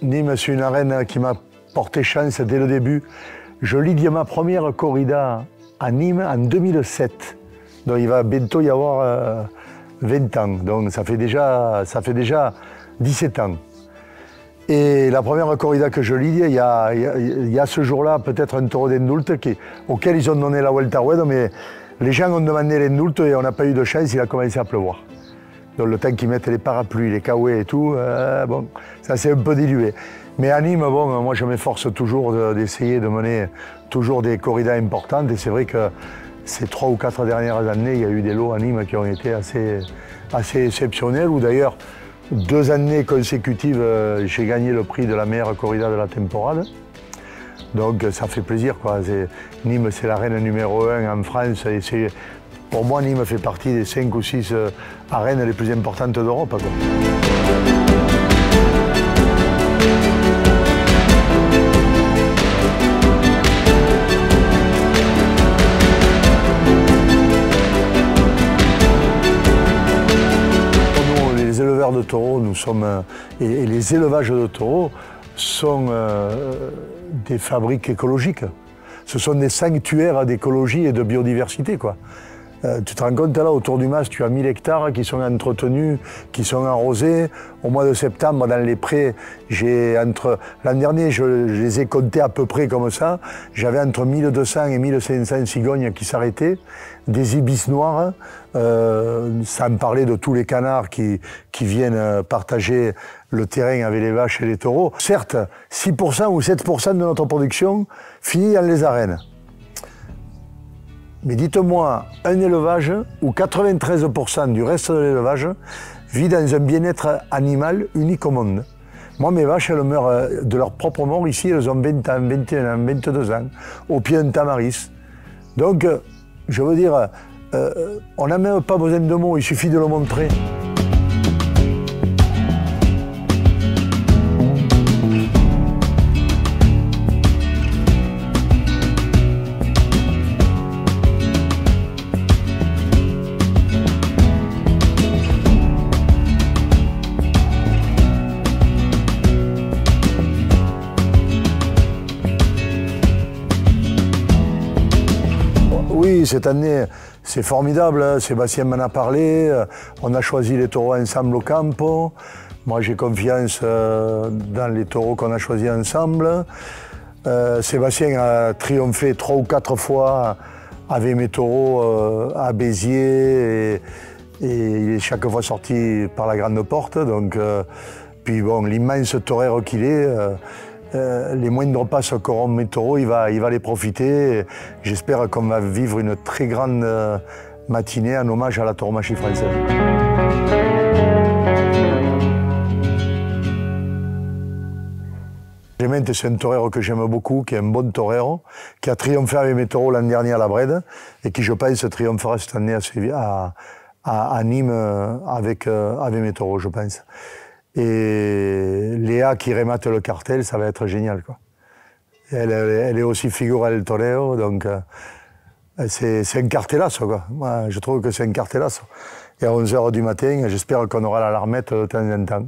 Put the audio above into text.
Nîmes, c'est une arène qui m'a porté chance dès le début. Je lidie ma première corrida à Nîmes en 2007. Donc il va bientôt y avoir 20 ans. Donc ça fait déjà 17 ans. Et la première corrida que je lidie, il y a ce jour-là peut-être un taureau d'Indult auquel ils ont donné la Vuelta Red, mais les gens ont demandé l'Indult et on n'a pas eu de chance, il a commencé à pleuvoir. Donc le temps qu'ils mettent les parapluies, les kawaii et tout, bon, ça s'est un peu dilué. Mais à Nîmes, bon, moi je m'efforce toujours d'essayer de mener toujours des corridas importantes. Et c'est vrai que ces 3 ou 4 dernières années, il y a eu des lots à Nîmes qui ont été assez exceptionnels. Ou d'ailleurs, 2 années consécutives, j'ai gagné le prix de la meilleure corrida de la temporade. Donc ça fait plaisir, quoi. Nîmes, c'est l'arène numéro 1 en France. Et pour moi, Nîmes fait partie des 5 ou 6 arènes les plus importantes d'Europe. Nous, les éleveurs de taureaux, nous sommes, et les élevages de taureaux sont des fabriques écologiques. Ce sont des sanctuaires d'écologie et de biodiversité, quoi. Tu te rends compte, là, autour du mas, tu as 1000 hectares qui sont entretenus, qui sont arrosés. Au mois de septembre, dans les prés, l'an dernier, je les ai comptés à peu près comme ça. J'avais entre 1200 et 1500 cigognes qui s'arrêtaient, des ibis noirs, sans parler de tous les canards qui viennent partager le terrain avec les vaches et les taureaux. Certes, 6% ou 7% de notre production finit dans les arènes. Mais dites-moi, un élevage où 93% du reste de l'élevage vit dans un bien-être animal unique au monde. Moi, mes vaches, elles meurent de leur propre mort ici, elles ont 20 ans, 21 ans, 22 ans, au pied d'un tamaris. Donc, je veux dire, on n'a même pas besoin de mots, il suffit de le montrer. Oui, cette année, c'est formidable, hein. Sébastien m'en a parlé, on a choisi les taureaux ensemble au campo. Moi, j'ai confiance dans les taureaux qu'on a choisis ensemble. Sébastien a triomphé 3 ou 4 fois avec mes taureaux à Béziers et il est chaque fois sorti par la grande porte. Donc, puis bon, l'immense torero qu'il est, les moindres passes qu'auront mes taureaux, il va les profiter. J'espère qu'on va vivre une très grande matinée en hommage à la tauromachie française. Clément, c'est un torero que j'aime beaucoup, qui est un bon torero, qui a triomphé avec mes taureaux l'an dernier à la Brède et qui, je pense, triomphera cette année à Nîmes avec mes taureaux, je pense. Et Léa qui remate le cartel, ça va être génial, quoi. Elle est aussi figura del torero, donc c'est un cartelazo, quoi. Moi, je trouve que c'est un cartelazo. Et à 11 h du matin, j'espère qu'on aura la larmette de temps en temps.